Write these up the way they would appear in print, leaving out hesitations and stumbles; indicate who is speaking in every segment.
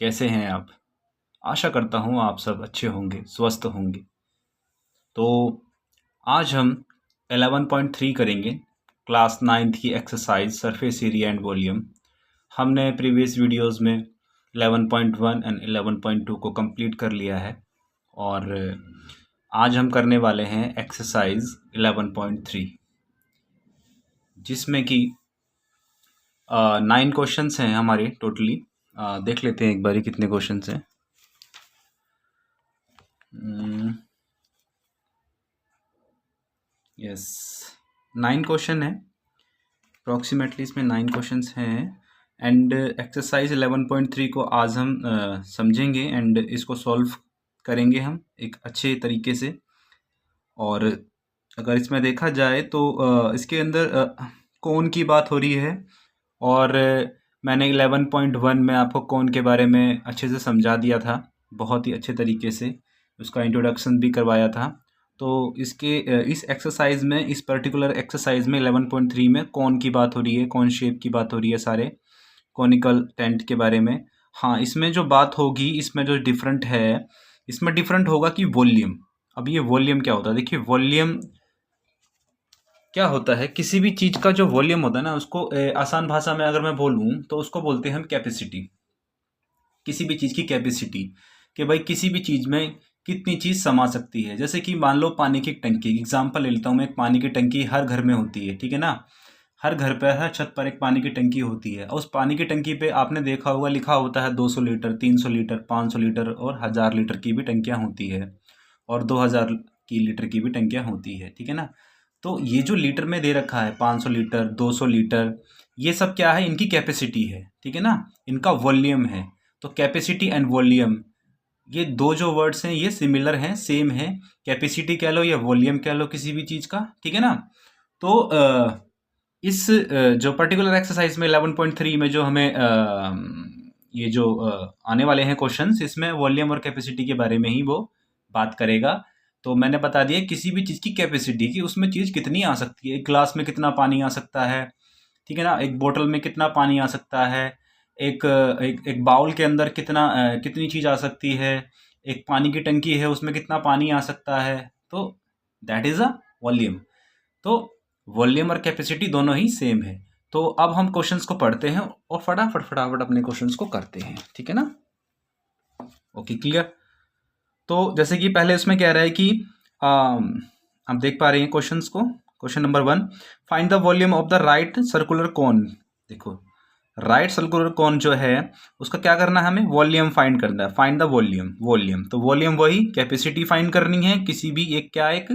Speaker 1: कैसे हैं आप? आशा करता हूँ आप सब अच्छे होंगे, स्वस्थ होंगे। तो आज हम 11.3 करेंगे, क्लास 9th की exercise surface area and volume. हमने प्रीवियस वीडियोस में 11.1 एंड 11.2 को कंप्लीट कर लिया है और आज हम करने वाले हैं एक्सरसाइज 11.3, जिसमें कि 9 क्वेश्चंस हैं हमारे टोटली। देख लेते हैं एक बारी कितने क्वेश्चंस हैं। यस, 9 क्वेश्चन है अप्रॉक्सीमेटली। इसमें 9 क्वेश्चंस हैं एंड एक्सरसाइज 11.3 को आज हम समझेंगे एंड इसको सॉल्व करेंगे हम एक अच्छे तरीके से। और अगर इसमें देखा जाए तो इसके अंदर कोन की बात हो रही है और मैंने 11.1 में आपको कोन के बारे में अच्छे से समझा दिया था, बहुत ही अच्छे तरीके से उसका इंट्रोडक्शन भी करवाया था। तो इसके इस एक्सरसाइज में, इस पर्टिकुलर एक्सरसाइज में 11.3 में कौन की बात हो रही है, कौन शेप की बात हो रही है, सारे कॉनिकल टेंट के बारे में। हाँ, इसमें जो बात होगी, इसमें जो डिफरेंट है, इसमें डिफरेंट होगा कि वॉल्यूम। अब ये वॉल्यूम क्या होता है? देखिए, वॉल्यूम क्या होता है, किसी भी चीज़ का जो वॉल्यूम होता है ना, उसको आसान भाषा में अगर मैं बोलूँ तो उसको बोलते हैं हम कैपेसिटी। किसी भी चीज़ की कैपेसिटी, कि भाई किसी भी चीज़ में कितनी चीज़ समा सकती है। जैसे कि मान लो पानी की टंकी, एग्जांपल ले लेता हूँ मैं। एक पानी की टंकी हर घर में होती है, ठीक है ना। हर घर पर, हर छत पर एक पानी की टंकी होती है। और उस पानी की टंकी पे आपने देखा होगा लिखा होता है 200 लीटर, 300 लीटर, 500 लीटर और 1000 लीटर की भी टंकियाँ होती है और 2000 की लीटर की भी टंकियाँ होती है, ठीक है ना। तो ये जो लीटर में दे रखा है 500 लीटर, 200 लीटर, ये सब क्या है? इनकी कैपेसिटी है, ठीक है ना। इनका वॉल्यूम है। तो कैपेसिटी एंड वॉल्यूम, ये दो जो वर्ड्स हैं ये सिमिलर हैं, सेम है। कैपेसिटी कह लो या वॉल्यूम कह लो किसी भी चीज़ का, ठीक है ना। तो इस जो पर्टिकुलर एक्सरसाइज में 11.3 में जो हमें ये जो आने वाले हैं क्वेश्चंस, इसमें वॉल्यूम और कैपेसिटी के बारे में ही वो बात करेगा। तो मैंने बता दिया किसी भी चीज़ की कैपेसिटी, कि उसमें चीज़ कितनी आ सकती है। एक ग्लास में कितना पानी आ सकता है, ठीक है ना। एक बोतल में कितना पानी आ सकता है। एक एक बाउल के अंदर कितनी चीज़ आ सकती है। एक पानी की टंकी है, उसमें कितना पानी आ सकता है। तो दैट इज़ अ वॉल्यूम। तो वॉल्यूम और कैपेसिटी दोनों ही सेम है। तो अब हम क्वेश्चंस को पढ़ते हैं और फटाफट फटाफट अपने क्वेश्चंस को करते हैं, ठीक है ना। Okay, clear. तो जैसे कि पहले उसमें कह रहा है कि आप देख पा रहे हैं क्वेश्चंस को। Question number 1, find the volume of the right circular cone. देखो, राइट सर्कुलर कोन जो है उसका क्या करना है, हमें वॉल्यूम फाइंड करना है। फाइंड द वॉल्यूम, वॉल्यूम तो वॉल्यूम वही कैपेसिटी फाइंड करनी है। किसी भी एक क्या, एक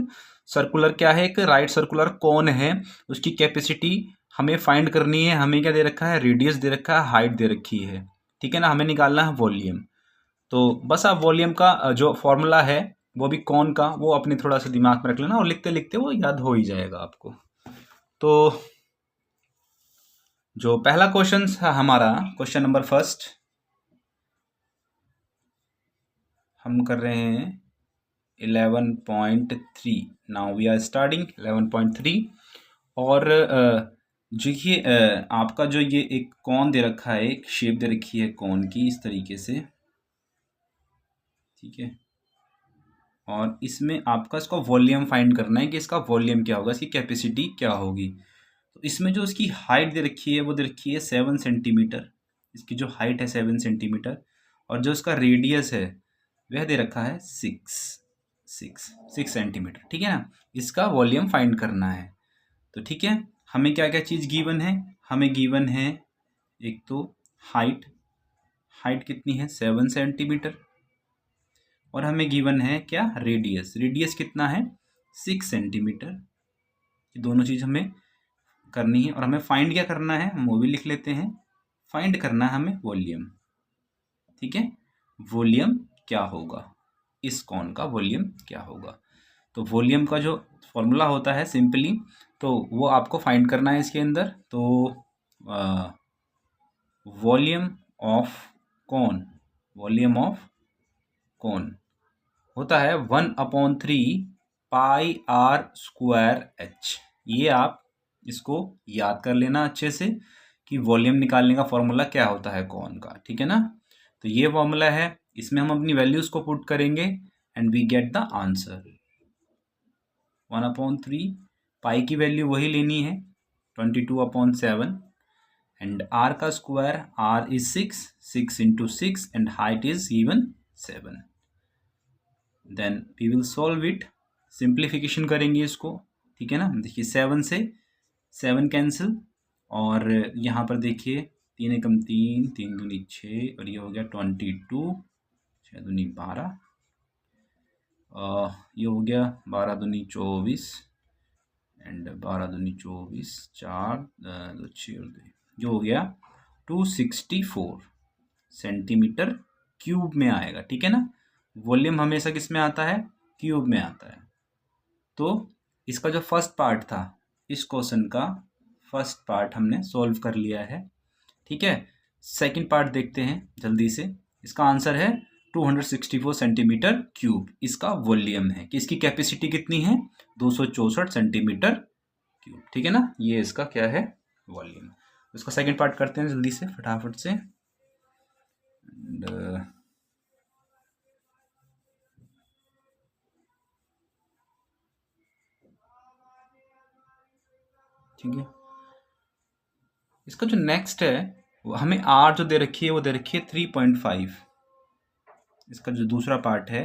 Speaker 1: सर्कुलर क्या है, एक राइट सर्कुलर कोन है, उसकी कैपेसिटी हमें फाइंड करनी है। हमें क्या दे रखा है, रेडियस दे रखा है, हाइट दे रखी है, ठीक है ना। हमें निकालना है वॉल्यूम। तो बस आप वॉल्यूम का जो फॉर्मूला है वो भी कौन का, वो अपने थोड़ा सा दिमाग में रख लेना और लिखते लिखते वो याद हो ही जाएगा आपको। तो जो पहला क्वेश्चन है हमारा, क्वेश्चन नंबर फर्स्ट, हम कर रहे हैं 11.3। Now we are starting 11.3। और जो ये आपका जो ये एक कौन दे रखा है, एक शेप दे रखी है कौन की इस तरीके से, ठीक है। और इसमें आपका इसका वॉल्यूम फाइंड करना है कि इसका वॉल्यूम क्या होगा, इसकी कैपेसिटी क्या होगी। तो इसमें जो इसकी हाइट दे रखी है वो दे रखी है 7 सेंटीमीटर। इसकी जो हाइट है 7 सेंटीमीटर और जो इसका रेडियस है वह दे रखा है 6 सेंटीमीटर, ठीक है ना। इसका वॉल्यूम फाइंड करना है। तो ठीक है, हमें क्या क्या चीज़ गिवन है। हमें गिवन है एक तो हाइट, हाइट कितनी है 7 सेंटीमीटर। और हमें गिवन है क्या, रेडियस, रेडियस कितना है 6 सेंटीमीटर। ये दोनों चीज़ हमें करनी है और हमें फाइंड क्या करना है, हम वो भी लिख लेते हैं। फाइंड करना है हमें वॉल्यूम, ठीक है। वॉल्यूम क्या होगा, इस कौन का वॉल्यूम क्या होगा। तो वॉल्यूम का जो फॉर्मूला होता है सिंपली, तो वो आपको फाइंड करना है इसके अंदर। तो वॉल्यूम ऑफ कौन, वॉल्यूम ऑफ कौन होता है 1/3 पाई r स्क्वायर h। ये आप इसको याद कर लेना अच्छे से कि वॉल्यूम निकालने का फॉर्मूला क्या होता है कौन का, ठीक है ना। तो ये फॉर्मूला है, इसमें हम अपनी वैल्यूज़ को पुट करेंगे and we get the answer 1/3। Pi की वैल्यू वही लेनी है 22/7 एंड आर का square, R is 6 into 6 and height is given 7। Then we will solve it, simplification करेंगे इसको, ठीक है ना। देखिए 7 से 7 कैंसिल और यहाँ पर देखिए 3 एकम 3, 3 दूनी 6 और ये हो गया 22, 6 दूनी 12, ये हो गया 12 दूनी 24 एंड 12 दूनी 24, 4 2 6 और 2, जो हो गया 264 सेंटीमीटर क्यूब में आएगा, ठीक है ना। वॉल्यूम हमेशा किस में आता है, क्यूब में आता है। तो इसका जो फर्स्ट पार्ट था, इस क्वेश्चन का फर्स्ट पार्ट हमने सॉल्व कर लिया है, ठीक है। सेकंड पार्ट देखते हैं जल्दी से। इसका आंसर है 264 सेंटीमीटर क्यूब, इसका वॉल्यूम है कि इसकी कैपेसिटी कितनी है 264 सेंटीमीटर क्यूब, ठीक है ना। ये इसका क्या है, वॉल्यूम। इसका सेकंड पार्ट करते हैं जल्दी से फटाफट से। ठीक है, इसका जो नेक्स्ट है वो हमें आर जो दे रखी है वो दे रखी है 3.5। इसका जो दूसरा पार्ट है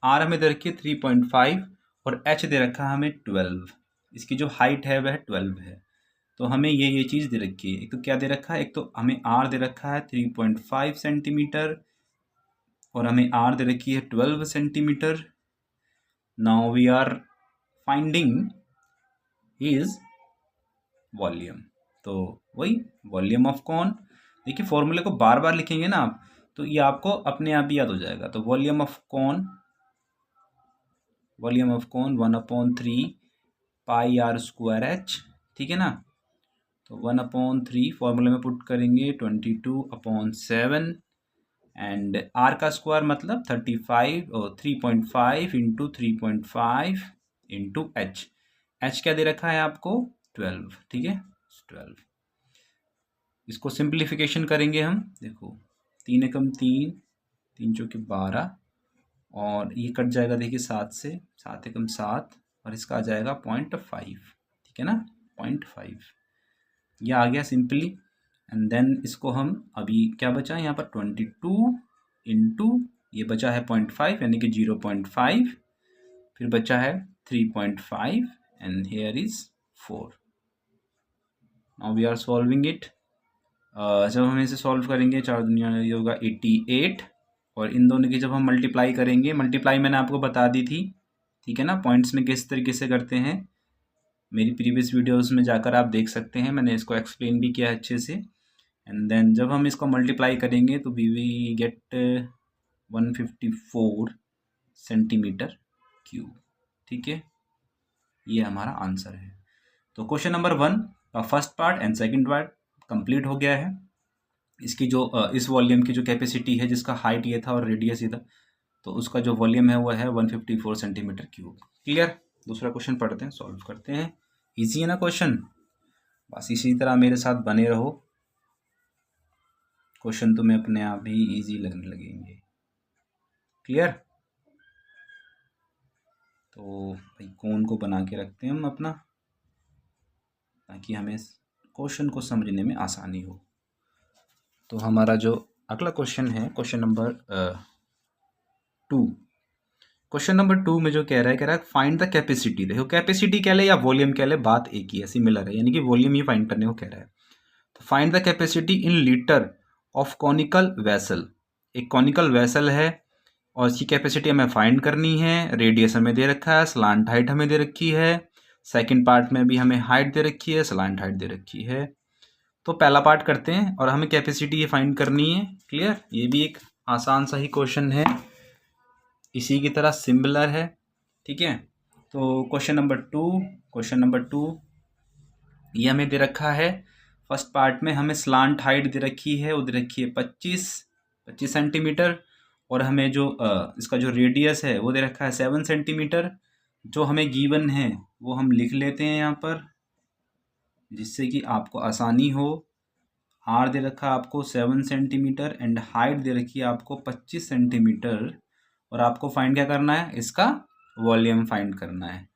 Speaker 1: आर हमें दे रखी है 3.5 और एच दे रखा है हमें 12। इसकी जो हाइट है वह 12 है। तो हमें ये चीज़ दे रखी है, एक तो क्या दे रखा है, एक तो हमें आर दे रखा है 3.5 सेंटीमीटर और हमें आर दे रखी है 12 centimetre. Now we are finding is volume. तो वही वॉल्यूम ऑफ कौन, देखिए फॉर्मूले को बार बार लिखेंगे ना आप तो ये आपको अपने आप ही याद हो जाएगा। तो वॉल्यूम ऑफ कौन 1/3 पाई आर स्क्वायर एच, ठीक है ना। तो 1/3 फॉर्मूले में पुट करेंगे 22/7 एंड आर का स्क्वायर मतलब 35 और 3.5 इंटू 3.5 इंटू एच। एच क्या दे रखा है आपको 12, ठीक है 12। इसको सिंप्लीफिकेशन करेंगे हम, देखो 3 एकम 3, 3 चौके 12 और ये कट जाएगा देखिए 7 से, 7 एकम 7 और इसका आ जाएगा 0.5, ठीक है ना 0.5। ये आ गया सिंपली एंड देन इसको हम अभी क्या बचा है यहाँ पर 22 इंटू ये बचा है 0.5 यानी कि 0.5, फिर बचा है 3.5 and here is 4। Now we are solving it. जब हम इसे सॉल्व करेंगे 4 दुनिया ये होगा 88 और इन दोनों की जब हम मल्टीप्लाई करेंगे, मल्टीप्लाई मैंने आपको बता दी थी, ठीक है ना। पॉइंट्स में किस तरीके से करते हैं मेरी प्रीवियस वीडियोस में जाकर आप देख सकते हैं, मैंने इसको एक्सप्लेन भी किया अच्छे से। एंड देन जब हम इसको मल्टीप्लाई करेंगे तो वी गेट 154 सेंटीमीटर क्यूब, ठीक है। ये हमारा आंसर है। तो क्वेश्चन नंबर 1 का first part and second part complete हो गया है। इसकी जो इस वॉल्यूम की जो कैपेसिटी है जिसका हाइट ये था और रेडियस ये था, तो उसका जो वॉल्यूम है वो है 154 सेंटीमीटर क्यूब। क्लियर। दूसरा क्वेश्चन पढ़ते हैं, सॉल्व करते हैं। इजी है ना क्वेश्चन, बस इसी तरह मेरे साथ बने रहो, क्वेश्चन तुम्हें अपने आप ही इजी लगने लगेंगे। क्लियर। तो भाई कोन को बना के रखते हैं हम अपना, ताकि हमें क्वेश्चन को समझने में आसानी हो। तो हमारा जो अगला क्वेश्चन है क्वेश्चन नंबर 2। क्वेश्चन नंबर 2 में जो कह रहा है फाइंड द कैपेसिटी। देखो कैपेसिटी कह ले या वॉल्यूम कह ले, बात एक ही है, सिमिलर है, यानी कि वॉल्यूम ही फाइंड करने को कह रहा है। तो find the capacity in litre of conical vessel. एक कॉनिकल वेसल है और इसकी कैपेसिटी हमें फाइंड करनी है। रेडियस हमें दे रखा है, स्लांट हाइट हमें दे रखी है, सेकंड पार्ट में भी हमें हाइट दे रखी है, स्लांट हाइट दे रखी है। तो पहला पार्ट करते हैं और हमें कैपेसिटी ये फाइंड करनी है। क्लियर। ये भी एक आसान सा ही क्वेश्चन है, इसी की तरह सिमिलर है, ठीक है। तो क्वेश्चन नंबर 2 ये हमें दे रखा है। फर्स्ट पार्ट में हमें स्लांट हाइट दे रखी है, वो दे रखी है 25 सेंटीमीटर और हमें जो इसका जो रेडियस है वो दे रखा है 7 सेंटीमीटर। जो हमें गिवन है वो हम लिख लेते हैं यहाँ पर, जिससे कि आपको आसानी हो आर दे रखा है आपको 7 सेंटीमीटर एंड हाइट दे रखी है आपको 25 सेंटीमीटर, और आपको फाइंड क्या करना है, इसका वॉल्यूम फाइंड करना है।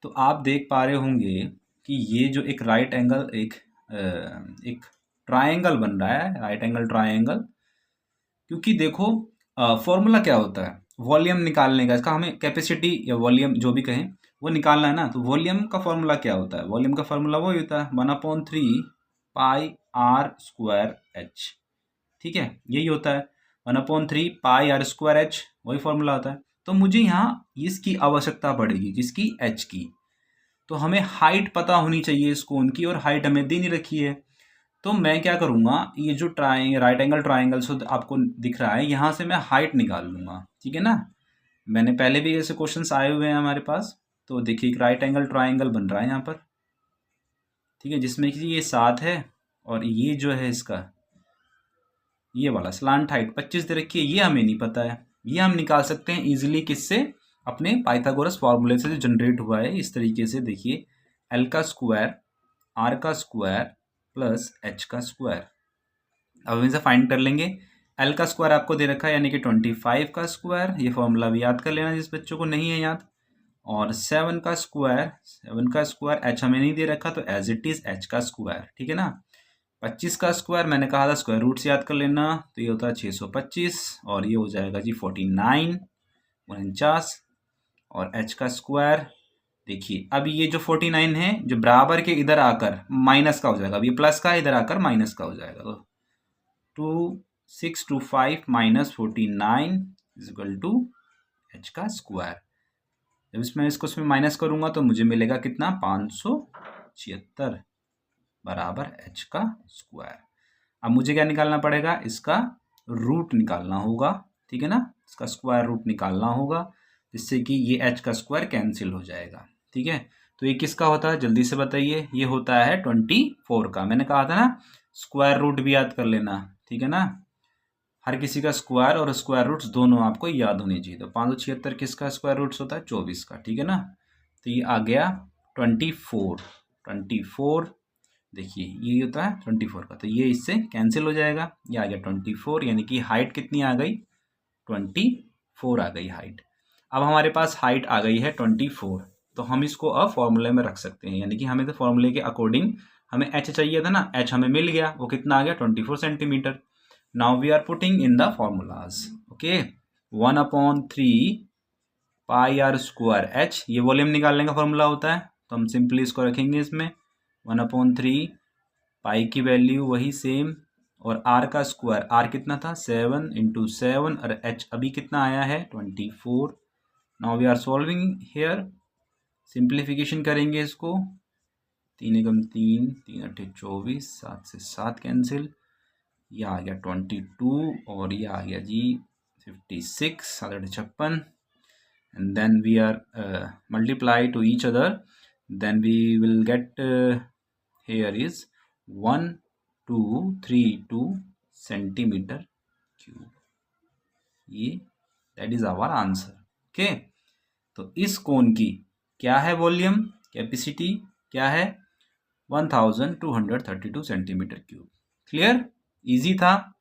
Speaker 1: तो आप देख पा रहे होंगे कि ये जो एक राइट एंगल एक ट्रायंगल बन रहा है, राइट एंगल ट्रायंगल, क्योंकि देखो फॉर्मूला क्या होता है वॉल्यूम निकालने का, इसका हमें कैपेसिटी या वॉल्यूम जो भी कहें वो निकालना है ना। तो वॉल्यूम का फॉर्मूला क्या होता है, वॉल्यूम का फॉर्मूला वही होता है 1/3 पाई आर स्क्वायर एच, ठीक है, यही होता है 1/3 पाई आर स्क्वायर एच, वही फॉर्मूला होता है। तो मुझे यहाँ इसकी आवश्यकता पड़ेगी, किसकी, एच की। तो हमें हाइट पता होनी चाहिए इस कोन की, और हाइट हमें दे नहीं रखी है। तो मैं क्या करूँगा, ये जो राइट एंगल ट्राइंगल सो आपको दिख रहा है, यहाँ से मैं हाइट निकाल लूँगा, ठीक है ना। मैंने पहले भी ऐसे क्वेश्चंस आए हुए हैं हमारे पास। तो देखिए एक राइट एंगल ट्राइंगल बन रहा है यहाँ पर, ठीक है, जिसमें कि ये 7 है और ये जो है इसका ये वाला स्लांट हाइट 25 दे रखी है, ये हमें नहीं पता है। ये हम निकाल सकते हैं इजीली, किससे, अपने पाइथागोरस फॉर्मूले से जो जनरेट हुआ है इस तरीके से। देखिए एल का स्क्वायर आर का स्क्वायर प्लस एच का स्क्वायर, अब हम इसे फाइंड कर लेंगे। एल का स्क्वायर आपको दे रखा है यानी कि 25 का स्क्वायर, ये फॉर्मूला भी याद कर लेना जिस बच्चों को नहीं है याद। और 7 का स्क्वायर एच हमें नहीं दे रखा, तो एज इट इज एच का स्क्वायर, ठीक है ना। 25 का स्क्वायर मैंने कहा था स्क्वायर रूट से याद कर लेना, तो ये होता है 625 और ये हो जाएगा जी 49 49। और एच का स्क्वायर देखिए, अब ये जो 49 है जो बराबर के इधर आकर माइनस का हो जाएगा, अब ये प्लस का इधर आकर माइनस का हो जाएगा। तो 2625 minus 49 is equal to H का स्क्वायर। जब इसमें इसको माइनस करूंगा तो मुझे मिलेगा कितना, 576 बराबर एच का स्क्वायर। अब मुझे क्या निकालना पड़ेगा, इसका रूट निकालना होगा, ठीक है ना, इसका स्क्वायर रूट निकालना होगा, जिससे कि ये एच का स्क्वायर कैंसिल हो जाएगा, ठीक है। तो ये किसका होता है, जल्दी से बताइए, ये होता है 24 का। मैंने कहा था ना स्क्वायर रूट भी याद कर लेना, ठीक है ना, हर किसी का स्क्वायर और स्क्वायर रूट्स दोनों आपको याद होने चाहिए। तो 576 किसका स्क्वायर रूट्स होता है, 24 का, ठीक है ना। तो ये आ गया 24 देखिए ये होता है 24 का, तो ये इससे कैंसिल हो जाएगा, ये आ गया 24, यानी कि हाइट कितनी आ गई, 24 आ गई हाइट। अब हमारे पास हाइट आ गई है 24, तो हम इसको अब फॉर्मूले में रख सकते हैं, यानी कि हमें तो फॉर्मूले के अकॉर्डिंग हमें एच चाहिए था ना, एच हमें मिल गया, वो कितना आ गया 24 centimetre. Now we are putting in the formulas, okay. 1/3 pi R square H, ये वॉल्यूम निकालने का फॉर्मूला होता है, तो हम सिंपली इसको रखेंगे इसमें 1/3 पाई की वैल्यू वही सेम, और आर का स्क्वायर, आर कितना था 7 × 7, और एच अभी कितना आया है 24। Now we are solving here, simplification करेंगे इसको, 3 एकम 3 3 अट्ठे 24, 7 से 7 कैंसिल, ये आ गया 22 और ये आ गया जी 56 7 अट्ठे 56, and then we are multiply to each other, then we will get here is 1232 centimeter cube, ये that is our answer, okay। तो इस कोन की क्या है वॉल्यूम, कैपेसिटी क्या है 1232 सेंटीमीटर क्यूब। क्लियर, इजी था।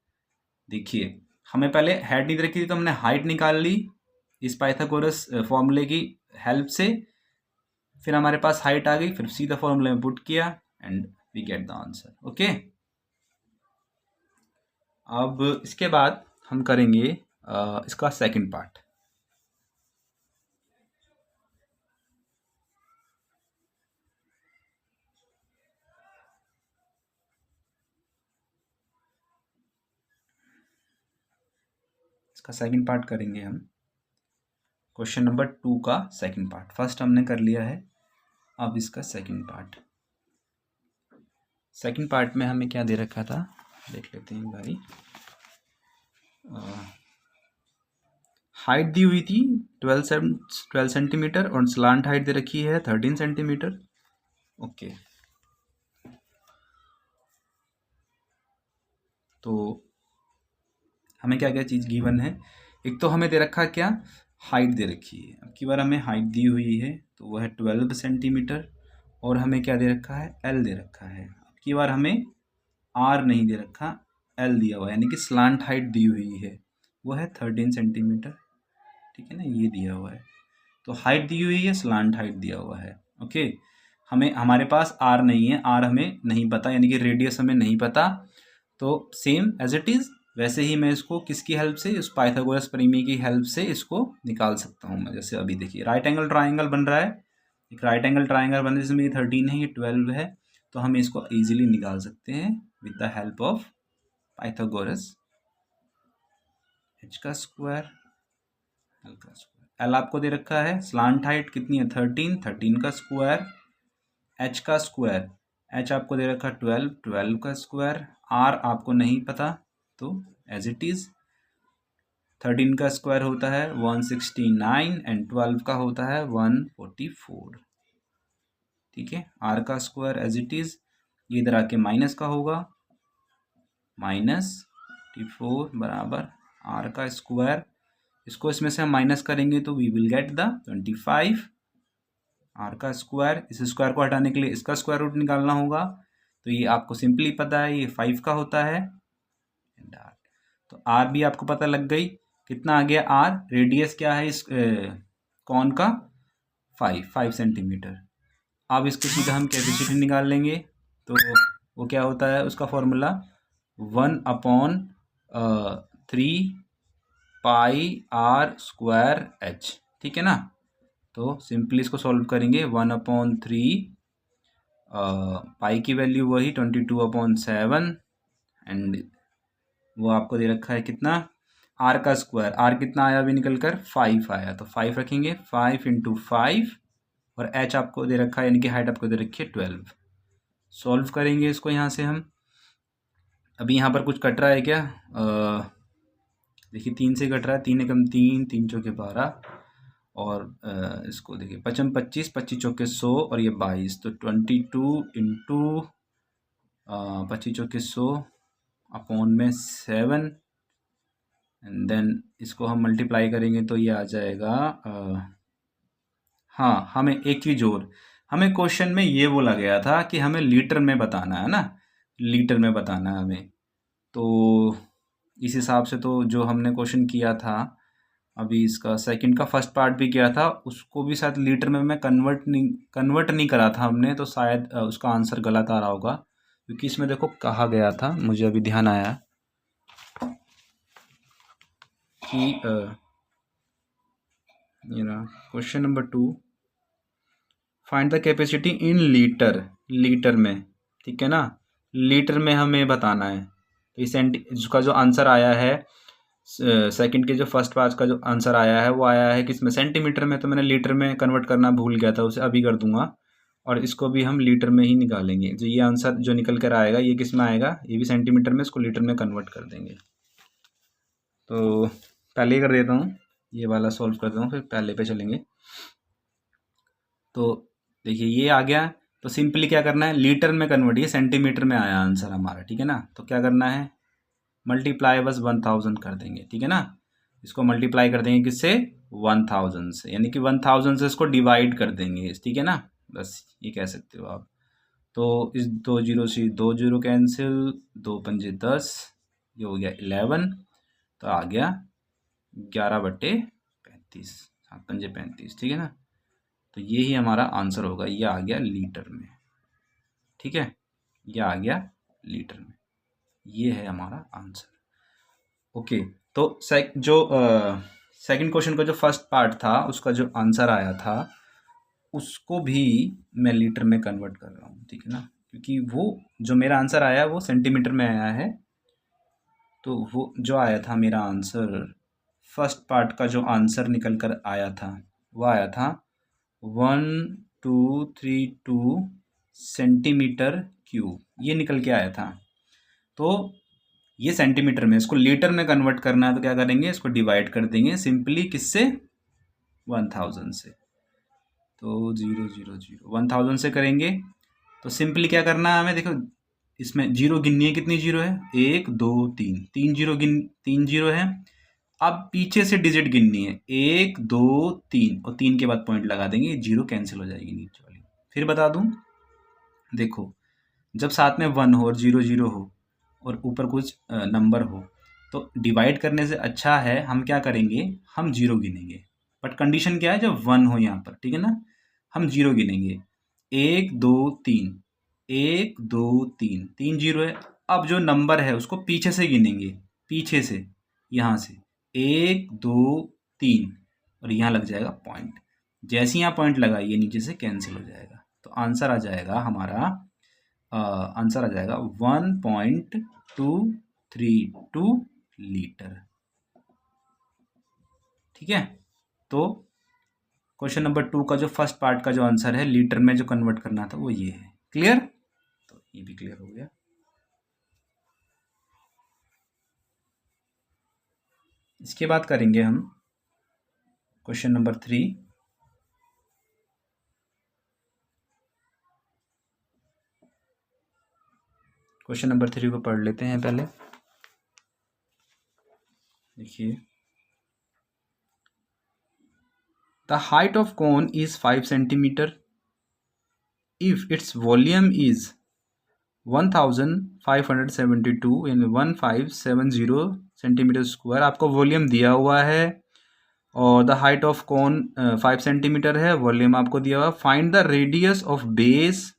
Speaker 1: देखिए हमें पहले हाइट नहीं रखी थी, तो हमने हाइट निकाल ली इस पाइथागोरस फॉर्मूले की हेल्प से, फिर हमारे पास हाइट आ गई, फिर सीधा फॉर्मूले में पुट किया and we get the answer, okay. अब इसके बाद हम करेंगे इसका सेकंड पार्ट। इसका सेकंड पार्ट करेंगे हम, क्वेश्चन नंबर 2 का सेकंड पार्ट। फर्स्ट हमने कर लिया है, अब इसका सेकंड पार्ट। सेकंड पार्ट में हमें क्या दे रखा था, देख लेते हैं भाई। हाइट दी हुई थी 12 सेंटीमीटर और स्लांट हाइट दे रखी है 13 सेंटीमीटर, ओके। तो हमें क्या क्या चीज़ गिवन है, एक तो हमें दे रखा क्या, हाइट दे रखी है। अब की बार हमें हाइट दी हुई है तो वह है 12 सेंटीमीटर, और हमें क्या दे रखा है, एल दे रखा है। अब की बार हमें आर नहीं दे रखा, एल दिया हुआ है, यानी कि स्लांट हाइट दी हुई है, वो है 13 सेंटीमीटर। ठीक है ना, ये दिया हुआ है, तो हाइट दी हुई है, स्लांट हाइट दिया हुआ है। ओके, हमें हमारे पास आर नहीं है, आर हमें नहीं पता, यानी कि रेडियस हमें नहीं पता, तो सेम एज इट इज़ वैसे ही मैं इसको किसकी हेल्प से, उस पाइथागोरस प्रमेय की हेल्प से इसको निकाल सकता हूँ मैं। जैसे अभी देखिए राइट एंगल ट्राइंगल बन रहा है, एक राइट एंगल ट्राइंगल बन रहा है जिसमें ये 13 है, ये 12 है, तो हम इसको इजीली निकाल सकते हैं with the help of Pythagoras. H का स्क्वायर, एल का स्क्वायर, एल आपको दे रखा है, स्लांट हाइट कितनी है 13, 13 का स्क्वायर, एच का स्क्वायर, एच आपको दे रखा 12, 12 का स्क्वायर, आर आपको नहीं पता, तो एज इट इज़ 13 का स्क्वायर होता है 169 एंड 12 का होता है 144। ठीक है, आर का स्क्वायर एज इट इज़, ये इधर आके माइनस का होगा, -54 बराबर आर का स्क्वायर, इसको इसमें से हम माइनस करेंगे तो we will get the 25। R का स्क्वायर, इस स्क्वायर को हटाने के लिए इसका स्क्वायर रूट निकालना होगा, तो ये आपको सिंपली पता है, ये 5 का होता है। तो आर भी आपको पता लग गई, कितना आ गया आर, रेडियस क्या है इस कौन का, 5 सेंटीमीटर। अब इसको सीधा हम कैपेसिटी निकाल लेंगे, तो वो क्या होता है उसका फॉर्मूला 1/3πr²h। ठीक है ना, तो सिंपली इसको सॉल्व करेंगे, 1/3 पाई की वैल्यू वही 22/7 एंड वो आपको दे रखा है कितना, आर का स्क्वायर, आर कितना आया अभी निकल कर 5 आया, तो 5 रखेंगे, 5 × 5 और एच आपको दे रखा है, यानी कि हाइट आपको दे रखी है 12। सॉल्व करेंगे इसको यहाँ से हम, अभी यहाँ पर कुछ कट रहा है क्या, देखिए 3 से कट रहा है, 3 एकम 3, 3 चौके 12 और इसको देखिए 5 25, 25 चौके 100 और ये 22, तो 22 × 25 चौके 100 अपॉन में 7 एंड देन इसको हम मल्टीप्लाई करेंगे तो ये आ जाएगा हाँ, हमें एक चीज़ और, हमें क्वेश्चन में ये बोला गया था कि हमें लीटर में बताना है ना, लीटर में बताना है हमें, तो इस हिसाब से तो जो हमने क्वेश्चन किया था अभी इसका सेकंड का फर्स्ट पार्ट भी किया था, उसको भी शायद लीटर में मैं कन्वर्ट नहीं करा था हमने, तो शायद उसका आंसर गलत आ रहा होगा, क्योंकि इसमें देखो कहा गया था, मुझे अभी ध्यान आया कि ये ना question number 2, find the capacity in litre, litre में। ठीक है ना, लीटर में हमें बताना है, तो इस इसका जो आंसर आया है सेकंड के जो फर्स्ट पार्ट का जो आंसर आया है वो आया है किसमें, सेंटीमीटर में, तो मैंने लीटर में कन्वर्ट करना भूल गया था, उसे अभी कर दूंगा, और इसको भी हम लीटर में ही निकालेंगे, जो ये आंसर जो निकल कर आएगा ये किस में आएगा, ये भी सेंटीमीटर में, इसको लीटर में कन्वर्ट कर देंगे। तो पहले ही कर देता हूँ, ये वाला सॉल्व कर देता हूँ, फिर पहले पे चलेंगे। तो देखिए ये आ गया, तो सिंपली क्या करना है, लीटर में कन्वर्ट, ये सेंटीमीटर में आया आंसर हमारा। ठीक है ना, तो क्या करना है, मल्टीप्लाई बस 1000 कर देंगे। ठीक है ना, इसको मल्टीप्लाई कर देंगे किससे, 1000 से, यानी कि 1000 से इसको डिवाइड कर देंगे। ठीक है ना, बस ये कह सकते हो आप। तो इस 2 जीरो से 2 जीरो कैंसिल, 2 पंजे 10, ये हो गया 11, तो आ गया 11/35, 7 पंजे 35। ठीक है ना, तो ये ही हमारा आंसर होगा, ये आ गया लीटर में। ठीक है, ये आ गया लीटर में, ये है हमारा आंसर। ओके, तो सेकंड क्वेश्चन का जो फर्स्ट पार्ट था उसका जो आंसर आया था उसको भी मैं लीटर में कन्वर्ट कर रहा हूँ। ठीक है ना, क्योंकि वो जो मेरा आंसर आया वो सेंटीमीटर में आया है, तो वो जो आया था मेरा आंसर, फर्स्ट पार्ट का जो आंसर निकल कर आया था वो आया था 1232 सेंटीमीटर क्यूब, ये निकल के आया था। तो ये सेंटीमीटर में, इसको लीटर में कन्वर्ट करना है, तो क्या करेंगे, इसको डिवाइड कर देंगे सिंपली किससे, 1000 से, तो 1000 से करेंगे, तो सिंपली क्या करना है हमें, देखो इसमें जीरो गिननी है, कितनी जीरो है, 1 2 3, 3 जीरो है। अब पीछे से डिजिट गिननी है, 1 2 3, और 3 के बाद पॉइंट लगा देंगे, जीरो कैंसिल हो जाएगी नीचे वाली। फिर बता दूं, देखो जब साथ में 1 हो और 0 0 हो और ऊपर कुछ नंबर हो, तो डिवाइड करने से अच्छा है हम क्या करेंगे, हम जीरो गिनेंगे। बट कंडीशन क्या है, जब 1 हो यहाँ पर, ठीक है ना, हम जीरो गिनेंगे। 1 2 3, 1 2 3, 3 जीरो है। अब जो नंबर है उसको पीछे से गिनेंगे, पीछे से, यहाँ से 1 2 3, और यहाँ लग जाएगा पॉइंट। जैसे ही यहाँ पॉइंट लगा ये नीचे से कैंसिल हो जाएगा, तो आंसर आ जाएगा हमारा, आंसर आ जाएगा 1.232 लीटर। ठीक है, तो क्वेश्चन नंबर 2 का जो फर्स्ट पार्ट का जो आंसर है लीटर में जो कन्वर्ट करना था वो ये है। क्लियर, तो ये भी क्लियर हो गया। इसके बाद करेंगे हम क्वेश्चन नंबर 3। क्वेश्चन नंबर 3 को पढ़ लेते हैं पहले। देखिए, the height of cone is 5 centimetre if its volume is 1572 in 1570 centimetre square. आपको वॉल्यूम दिया हुआ है और the height of cone 5 centimetre है, वॉल्यूम आपको दिया हुआ। Find the radius of base,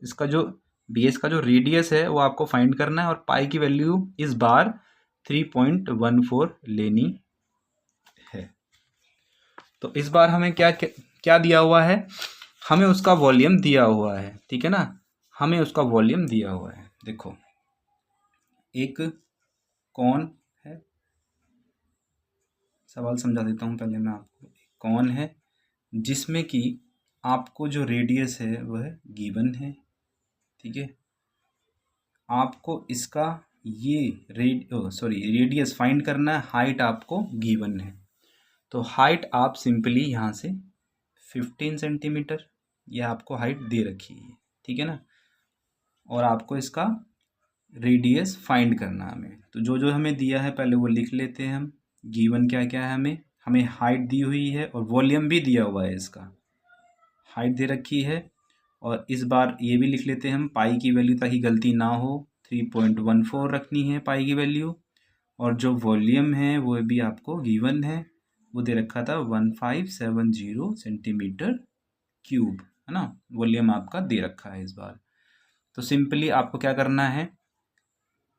Speaker 1: इसका जो बेस का जो रेडियस है वो आपको फाइंड करना है, और पाई की वैल्यू इस बार 3.14 लेनी है। तो इस बार हमें क्या क्या दिया हुआ है, हमें उसका वॉल्यूम दिया हुआ है, ठीक है ना, हमें उसका वॉल्यूम दिया हुआ है। देखो, एक कौन है, सवाल समझा देता हूँ पहले मैं आपको। कौन है जिसमें कि आपको जो रेडियस है वह गिवन है, ठीक है। आपको इसका ये रेडियस फाइंड करना है, हाइट आपको गिवन है। तो हाइट आप सिंपली यहाँ से 15 सेंटीमीटर, यह आपको हाइट दे रखी है, ठीक है ना, और आपको इसका रेडियस फाइंड करना है हमें। तो जो जो हमें दिया है पहले वो लिख लेते हैं हम। गिवन क्या क्या है, हमें हाइट दी हुई है और वॉल्यूम भी दिया हुआ है, इसका हाइट दे रखी है। और इस बार ये भी लिख लेते हैं हम, पाई की वैल्यू ताकि गलती ना हो 3.14 रखनी है पाई की वैल्यू। और जो वॉल्यूम है वो भी आपको गिवन है, वो दे रखा था 1570 सेंटीमीटर क्यूब, है ना, वॉल्यूम आपका दे रखा है इस बार। तो सिंपली आपको क्या करना है,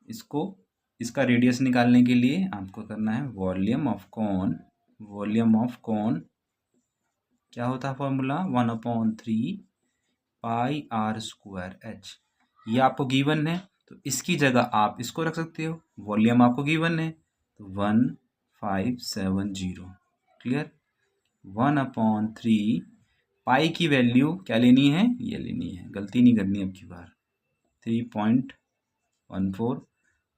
Speaker 1: इसका रेडियस निकालने के लिए आपको करना है volume of cone. Volume of cone क्या होता है formula, 1/3 pi R square H. ये आपको गिवन है, तो इसकी जगह आप इसको रख सकते हो, वॉल्यूम आपको गिवन है तो 1570। क्लियर, 1/3 पाई की वैल्यू क्या लेनी है, ये लेनी है, गलती नहीं करनी अब की बार, 3.14।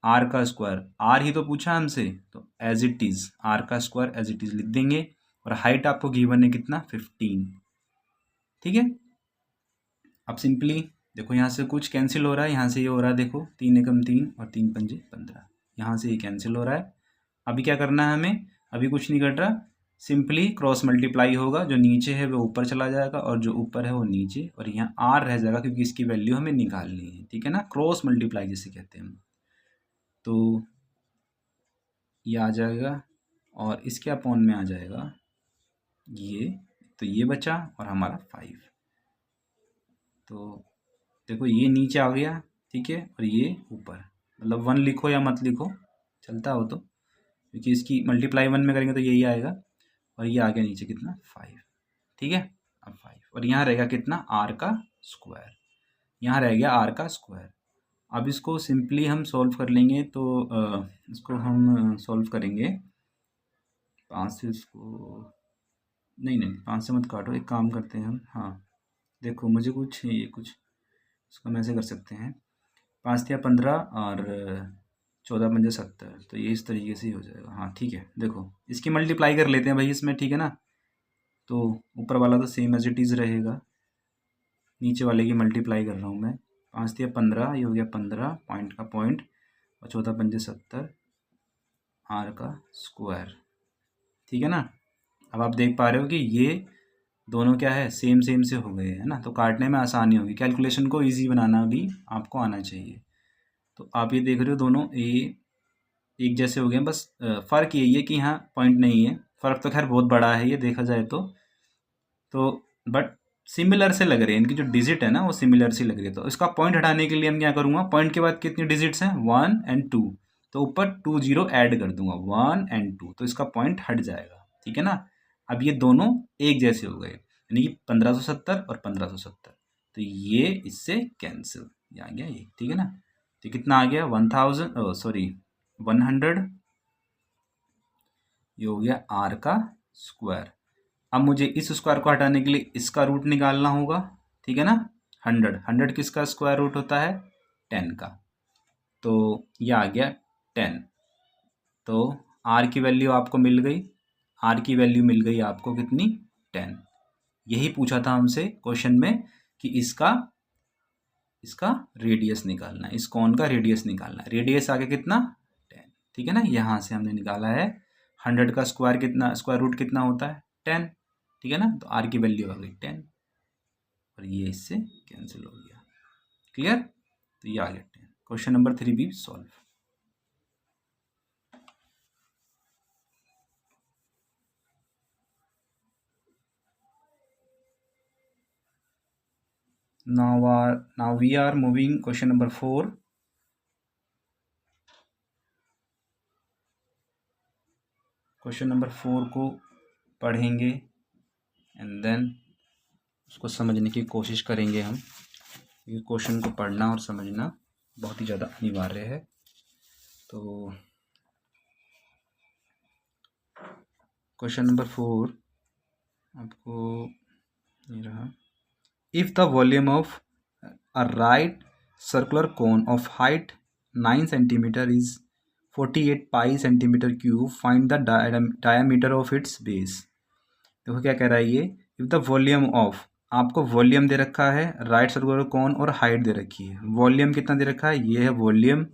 Speaker 1: आर का स्क्वायर, आर ही तो पूछा हमसे, तो एज इट इज आर का स्क्वायर एज इट इज लिख देंगे। और हाइट आपको गिवन है कितना, 15, ठीक है। अब सिंपली देखो, यहाँ से कुछ कैंसिल हो रहा है, यहाँ से ये हो रहा है, देखो 3 एकम 3 और 3 पंजे 15, यहाँ से ये कैंसिल हो रहा है। अभी क्या करना है हमें, अभी कुछ नहीं कर रहा, सिंपली क्रॉस मल्टीप्लाई होगा, जो नीचे है वो ऊपर चला जाएगा और जो ऊपर है वो नीचे, और यहाँ आर रह जाएगा क्योंकि इसकी वैल्यू हमें निकालनी है, ठीक है ना, क्रॉस मल्टीप्लाई जिसे कहते हैं हम। तो ये आ जाएगा और इसके अपॉन में आ जाएगा ये, तो ये बचा और हमारा 5। तो देखो ये नीचे आ गया, ठीक है, और ये ऊपर, मतलब 1 लिखो या मत लिखो चलता हो, तो क्योंकि इसकी मल्टीप्लाई 1 में करेंगे तो यही आएगा, और ये आ गया नीचे कितना, 5, ठीक है। अब 5 और यहाँ रहेगा कितना, आर का स्क्वायर, यहाँ रह गया आर का स्क्वायर। अब इसको सिंपली हम सॉल्व कर लेंगे, तो इसको हम सॉल्व करेंगे 5 से, इसको नहीं 5 से मत काटो, एक काम करते हैं हम, हाँ देखो मुझे कुछ ये कुछ इसको हम ऐसे कर सकते हैं, 5 या 15 और 14 पंजे 70, तो ये इस तरीके से ही हो जाएगा। हाँ ठीक है, देखो इसकी मल्टीप्लाई कर लेते हैं भाई इसमें, ठीक है ना, तो ऊपर वाला तो सेम एज इट इज़ रहेगा, नीचे वाले की मल्टीप्लाई कर रहा हूँ मैं, 5 या 15, ये हो गया 15 पॉइंट का पॉइंट, और 14 पंजे 70 आर का स्क्वायर, ठीक है ना। अब आप देख पा रहे हो कि ये दोनों क्या है, सेम सेम से हो गए है ना, तो काटने में आसानी होगी, कैलकुलेशन को इजी बनाना भी आपको आना चाहिए। तो आप ये देख रहे हो दोनों एक जैसे हो गए, बस फ़र्क यही है कि यहाँ पॉइंट नहीं है। फ़र्क तो खैर बहुत बड़ा है ये देखा जाए तो बट सिमिलर से लग रहे हैं, इनकी जो डिजिट है ना वो सिमिलर सी लग रही है। तो इसका पॉइंट हटाने के लिए हम क्या करूँगा, पॉइंट के बाद कितनी डिजिट्स हैं 1 और 2, तो ऊपर 2 0 ऐड कर दूंगा 1 और 2, तो इसका पॉइंट हट जाएगा। ठीक है ना। अब ये दोनों एक जैसे हो गए, यानी कि 1570 और 1570, तो ये इससे कैंसिल, ये आ गया ये। ठीक है ना। तो कितना आ गया 1000 सॉरी 100, ये हो गया r का स्क्वायर। अब मुझे इस स्क्वायर को हटाने के लिए इसका रूट निकालना होगा। ठीक है ना। 100 किसका स्क्वायर रूट होता है 10 का, तो ये आ गया 10। तो r की वैल्यू आपको मिल गई, r की वैल्यू मिल गई आपको कितनी 10। यही पूछा था हमसे क्वेश्चन में कि इसका रेडियस निकालना है, इस कॉन का रेडियस निकालना है। रेडियस आगे कितना 10। ठीक है ना। यहाँ से हमने निकाला है 100 का स्क्वायर कितना, स्क्वायर रूट कितना होता है 10। ठीक है ना। तो r की वैल्यू आ गई 10 और ये इससे कैंसिल हो गया। क्लियर। तो ये आ गया 10। क्वेश्चन नंबर 3 भी solve. now we are moving question number 4. Question number 4 को पढ़ेंगे एंड देन उसको समझने की कोशिश करेंगे हम। ये क्वेश्चन को पढ़ना और समझना बहुत ही ज़्यादा अनिवार्य है। तो क्वेश्चन नंबर 4 आपको ये रहा। If the volume of a right circular cone of height 9 centimetre is 48 pi centimetre cube, find the diameter of its base. देखो क्या कह रहा है ये। इफ़ द वॉल्यूम ऑफ, आपको वॉल्यूम दे रखा है, राइट सर्कुलर कोन और हाइट दे रखी है। वॉल्यूम कितना दे रखा है, ये है वॉल्यूम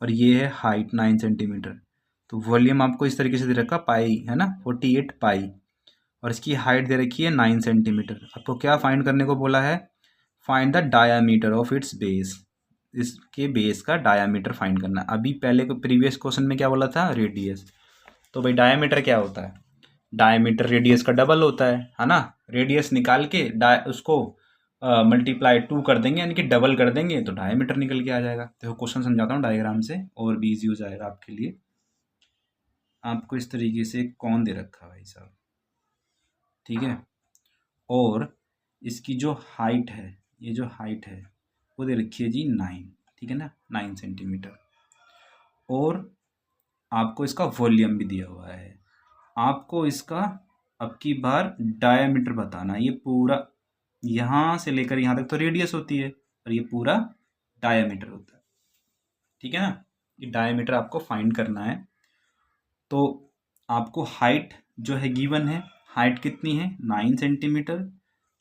Speaker 1: और ये है हाइट 9 सेंटीमीटर। तो वॉल्यूम आपको इस तरीके से दे रखा पाई है ना 48 पाई, और इसकी हाइट दे रखी है 9 सेंटीमीटर। आपको क्या फाइंड करने को बोला है, find the diameter of its base, इसके बेस का डायामीटर फाइंड करना। अभी पहले को प्रीवियस क्वेश्चन में क्या बोला था रेडियस, तो भाई डायामीटर क्या होता है, डायमीटर रेडियस का डबल होता है ना। रेडियस निकाल के उसको मल्टीप्लाई 2 कर देंगे, यानी कि डबल कर देंगे, तो डायमीटर निकल के आ जाएगा। देखो क्वेश्चन समझाता हूँ डायग्राम से और भी ईजी हो जाएगा आपके लिए। आपको इस तरीके से कौन दे रखा है भाई साहब, ठीक है, और इसकी जो हाइट है, ये जो हाइट है वो दे रखी है जी 9, ठीक है ना, 9 सेंटीमीटर। और आपको इसका वॉल्यूम भी दिया हुआ है। आपको इसका अब की बार डायमीटर बताना। ये पूरा यहाँ से लेकर यहाँ तक तो रेडियस होती है और ये पूरा डायमीटर होता है। ठीक है ना। ये डायमीटर आपको फाइंड करना है। तो आपको हाइट जो है गिवन है, हाइट कितनी है 9 सेंटीमीटर,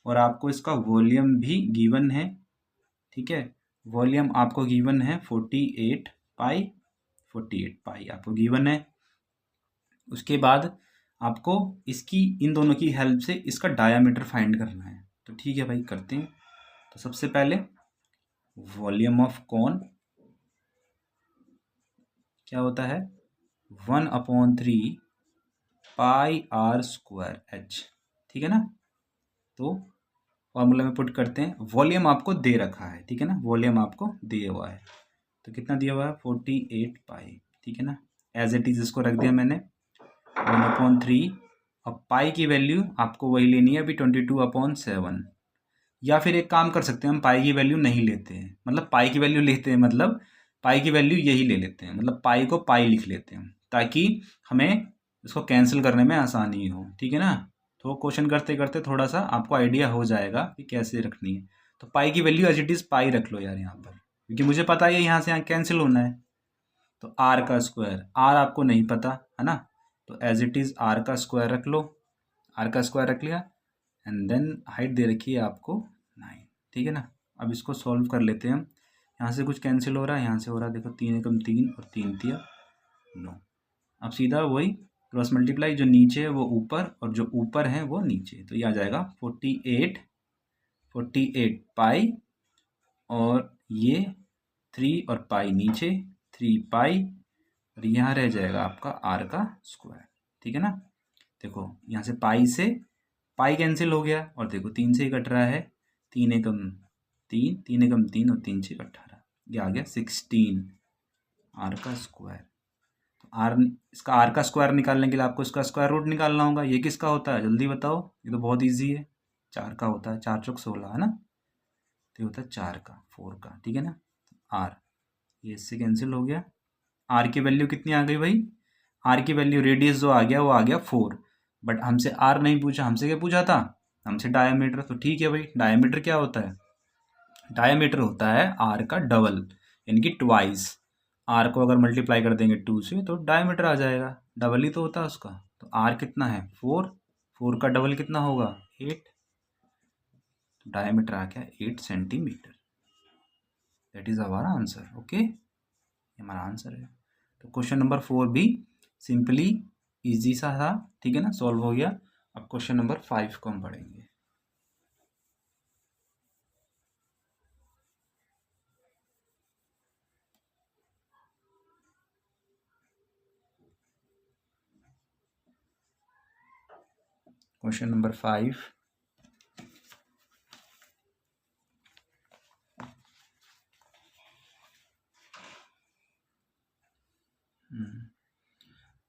Speaker 1: और आपको इसका वॉल्यूम भी गिवन है। ठीक है। वॉल्यूम आपको गिवन है 48 पाई, 48 पाई आपको गिवन है। उसके बाद आपको इसकी, इन दोनों की हेल्प से इसका डायामीटर फाइंड करना है। तो ठीक है भाई, करते हैं। तो सबसे पहले वॉल्यूम ऑफ कोन क्या होता है 1/3 पाई r स्क्वायर h। ठीक है ना। तो फॉर्मूला में पुट करते हैं। वॉल्यूम आपको दे रखा है, ठीक है ना, वॉल्यूम आपको दिया हुआ है। तो कितना दिया हुआ है 48 पाई, ठीक है ना। एज इट इज इसको रख दिया मैंने 1/3। अब पाई की वैल्यू आपको वही लेनी है अभी 22/7, या फिर एक काम कर सकते हैं, हम पाई की वैल्यू नहीं लेते हैं, मतलब पाई की वैल्यू लेते हैं, मतलब पाई की वैल्यू यही ले लेते हैं, मतलब पाई को पाई लिख लेते हैं ताकि हमें इसको कैंसिल करने में आसानी हो। ठीक है ना। तो क्वेश्चन करते करते थोड़ा सा आपको आइडिया हो जाएगा कि कैसे रखनी है। तो पाई की value as it is pi रख लो यार यहाँ पर, क्योंकि मुझे पता है यहाँ से यहाँ कैंसिल होना है। तो आर का स्क्वायर, आर आपको नहीं पता है ना, तो एज इट इज़ आर का स्क्वायर रख लो। आर का स्क्वायर रख लिया एंड देन हाइट दे रखी है आपको 9। ठीक है ना। अब इसको सॉल्व कर लेते हैं हम। यहाँ से कुछ कैंसिल हो रहा है, यहाँ से हो रहा है, देखो 3 एकम 3 और 3 तिया 9। अब सीधा वही क्रॉस मल्टीप्लाई, जो नीचे है वो ऊपर और जो ऊपर है वो नीचे, तो ये आ जाएगा 48 पाई और ये 3 और पाई नीचे, 3 पाई, और यहाँ रह जाएगा आपका r का स्क्वायर। ठीक है ना। देखो यहाँ से पाई कैंसिल हो गया, और देखो 3 से ही कट रहा है, 3 एकम 3, 3 एकम 3 और 3 से 18, ये आ गया 16 r का स्क्वायर। तो इसका r का स्क्वायर निकालने के लिए आपको इसका स्क्वायर रूट निकालना होगा। ये किसका होता है जल्दी बताओ, ये तो बहुत ईजी है, 4 का होता है, 4 चौक 16 है ना, तो ये होता है 4 का, 4 का। ठीक है ना। r ये इससे कैंसिल हो गया, r की वैल्यू कितनी आ गई भाई, r की वैल्यू रेडियस जो आ गया वो आ गया 4, बट हमसे r नहीं पूछा, हमसे क्या पूछा था, हमसे डायमीटर। तो ठीक है भाई, डायमीटर क्या होता है, डायमीटर होता है r का डबल, यानी कि ट्वाइस। r को अगर मल्टीप्लाई कर देंगे 2 से तो डायमीटर आ जाएगा, डबल ही तो होता है उसका। तो r कितना है 4, 4 का डबल कितना होगा 8, तो डायमीटर आ गया 8 centimetre. That is our answer. Okay, ये हमारा आंसर है। तो क्वेश्चन नंबर 4 भी सिंपली इजी सा था। ठीक है ना, सॉल्व हो गया। अब क्वेश्चन नंबर 5 को हम पढ़ेंगे। Question number 5,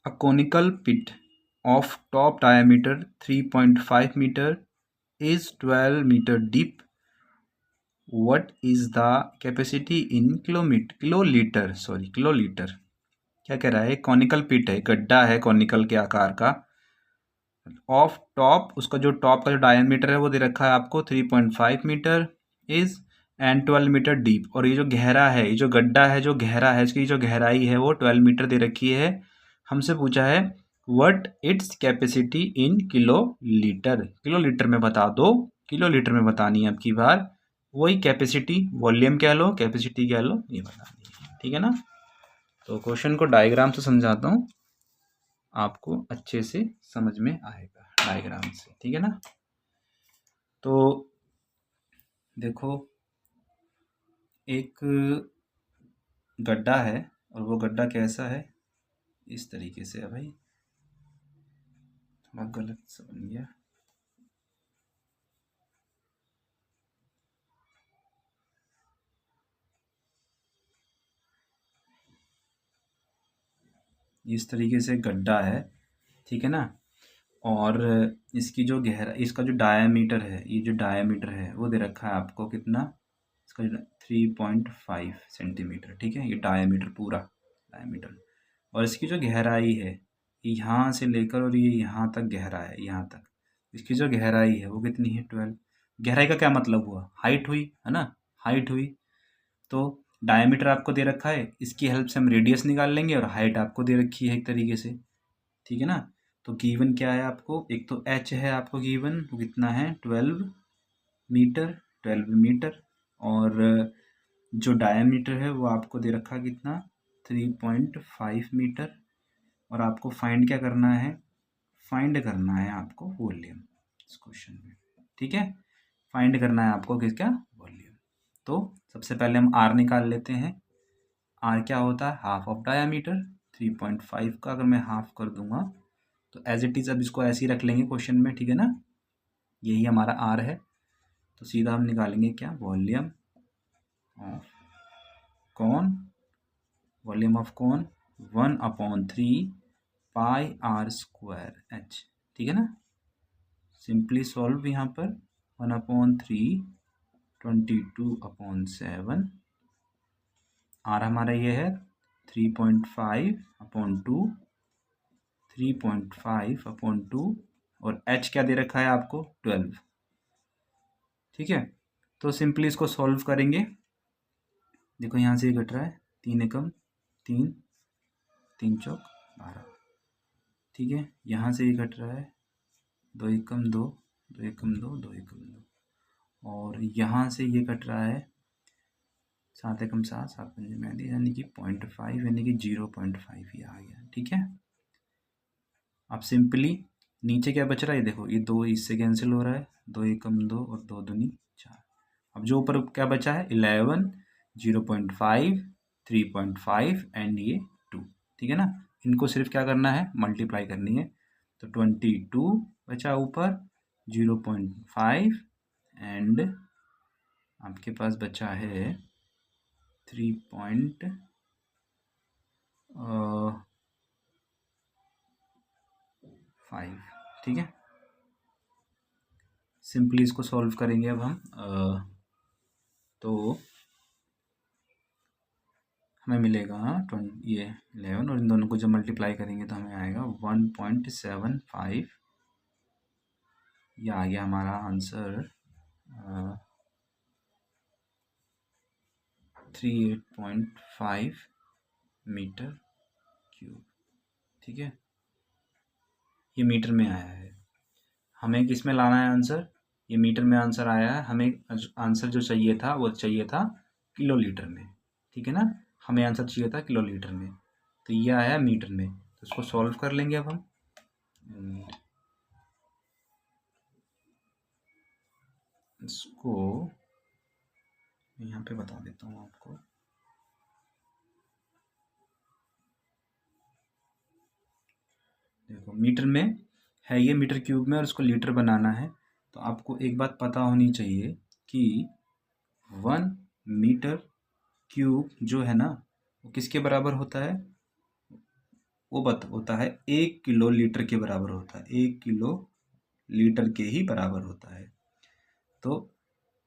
Speaker 1: a conical pit of top diameter 3.5 meter is 12 meter deep. What is the capacity in kilolitre. क्या कह रहा है, कॉनिकल पिट है, गड्ढा है कॉनिकल के आकार का, ऑफ टॉप, उसका जो टॉप का जो डायमीटर है वो दे रखा है आपको 3.5 metre is, and 12 metre deep, और ये जो गहरा है, ये जो गड्ढा है जो गहरा है, इसकी जो गहराई है वो 12 मीटर दे रखी है। हमसे पूछा है what its capacity in kilolitre, kilolitre में बता दो, किलोलीटर में बतानी है अब की बार, वही कैपेसिटी, वॉल्यूम कह लो, कैपेसिटी कह लो, ये बतानी है। ठीक है ना। तो क्वेश्चन को डायग्राम से समझाता हूँ, आपको अच्छे से समझ में आएगा डायग्राम से। ठीक है ना। तो देखो, एक गड्ढा है, और वो गड्ढा कैसा है, इस तरीके से है भाई, थोड़ा गलत सा बन गया, इस तरीके से गड्ढा है। ठीक है ना। और इसकी जो गहरा, इसका जो डायामीटर है, ये जो डायामीटर है वो दे रखा है आपको कितना, इसका 3.5 सेंटीमीटर। ठीक है, ये डायामीटर पूरा डायामीटर, और इसकी जो गहराई है, यहाँ से लेकर और ये यहाँ तक गहरा है, यहाँ तक इसकी जो गहराई है वो कितनी है 12। गहराई का क्या मतलब हुआ, हाइट हुई है ना, हाइट हुई। तो डायमीटर आपको दे रखा है, इसकी हेल्प से हम रेडियस निकाल लेंगे, और हाइट आपको दे रखी है एक तरीके से। ठीक है ना। तो गिवन क्या है आपको, एक तो एच है आपको गिवन, वो कितना है 12 मीटर, 12 मीटर, और जो डायमीटर है वो आपको दे रखा कितना 3.5 मीटर, और आपको फाइंड क्या करना है, फाइंड करना है आपको वॉल्यूम इस क्वेश्चन में। ठीक है, फाइंड करना है आपको किसका, वॉल्यूम। तो सबसे पहले हम आर निकाल लेते हैं। आर क्या होता है, हाफ ऑफ डायामीटर, 3.5 का अगर मैं हाफ कर दूंगा तो एज इट इज़, अब इसको ऐसे ही रख लेंगे क्वेश्चन में। ठीक है ना, यही हमारा आर है। तो सीधा हम निकालेंगे क्या, वॉल्यूम ऑफ कौन, वॉल्यूम ऑफ कौन 1/3 पाई आर स्क्वायर एच। ठीक है ना। सिंपली सॉल्व यहाँ पर 1/3 22/7, आर हमारा ये है 3.5/2, 3.5/2, और एच क्या दे रखा है आपको 12। ठीक है, तो सिंपली इसको सॉल्व करेंगे। देखो यहाँ से ये घट रहा है, 3 एकम 3, 3 चौक 12। ठीक है, यहाँ से ये घट रहा है 2 एकम 2, 2 एकम 2, 2 एकम 2, और यहाँ से ये कट रहा है 7 एकम 7, 7 पंजे मेहंदी, यानी कि 0.5, यानी कि 0.5 ये आ गया। ठीक है, अब सिंपली नीचे क्या बच रहा है, देखो ये 2 इससे कैंसिल हो रहा है, 2 एकम 2 और 2 दूनी 4। अब जो ऊपर क्या बचा है 11, 0.5, 3.5 एंड ये 2, ठीक है ना। इनको सिर्फ क्या करना है, मल्टीप्लाई करनी है। तो 22 बचा ऊपर, 0.5 एंड आपके पास बचा है 3.5, ठीक है। सिंपली इसको सॉल्व करेंगे अब हम। तो हमें मिलेगा ये 11 और इन दोनों को जब मल्टीप्लाई करेंगे तो हमें आएगा 1.75। ये आ गया हमारा आंसर 38.5 मीटर क्यूब, ठीक है। ये मीटर में आया है, हमें किस में लाना है आंसर, ये मीटर में आंसर आया है। हमें आंसर जो चाहिए था वो चाहिए था किलोलीटर में, ठीक है ना। हमें आंसर चाहिए था किलोलीटर में, तो ये आया मीटर में। तो इसको सॉल्व कर लेंगे अब हम। इसको यहाँ पे बता देता हूँ आपको। देखो मीटर में है, ये मीटर क्यूब में, और इसको लीटर बनाना है। तो आपको एक बात पता होनी चाहिए कि 1 मीटर क्यूब जो है ना वो किसके बराबर होता है, वो होता है 1 किलो लीटर के बराबर होता है, 1 किलो लीटर के ही बराबर होता है। तो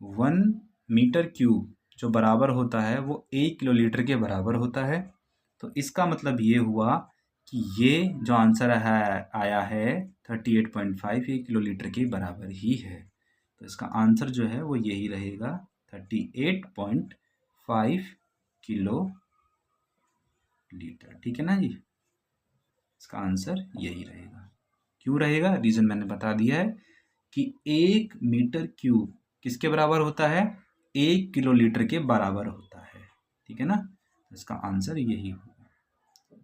Speaker 1: 1 मीटर क्यूब जो बराबर होता है वो 1 किलो लीटर के बराबर होता है। तो इसका मतलब ये हुआ कि ये जो आंसर आया है 38.5, ये किलो लीटर के बराबर ही है। तो इसका आंसर जो है वो यही रहेगा, 38.5 किलो लीटर, ठीक है ना जी। इसका आंसर यही रहेगा। क्यों रहेगा, रीजन मैंने बता दिया है कि 1 मीटर क्यूब किसके बराबर होता है, 1 किलो लीटर के बराबर होता है, ठीक है ना। इसका आंसर यही होगा।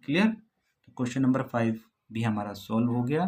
Speaker 1: क्लियर। तो क्वेश्चन नंबर 5 भी हमारा सॉल्व हो गया।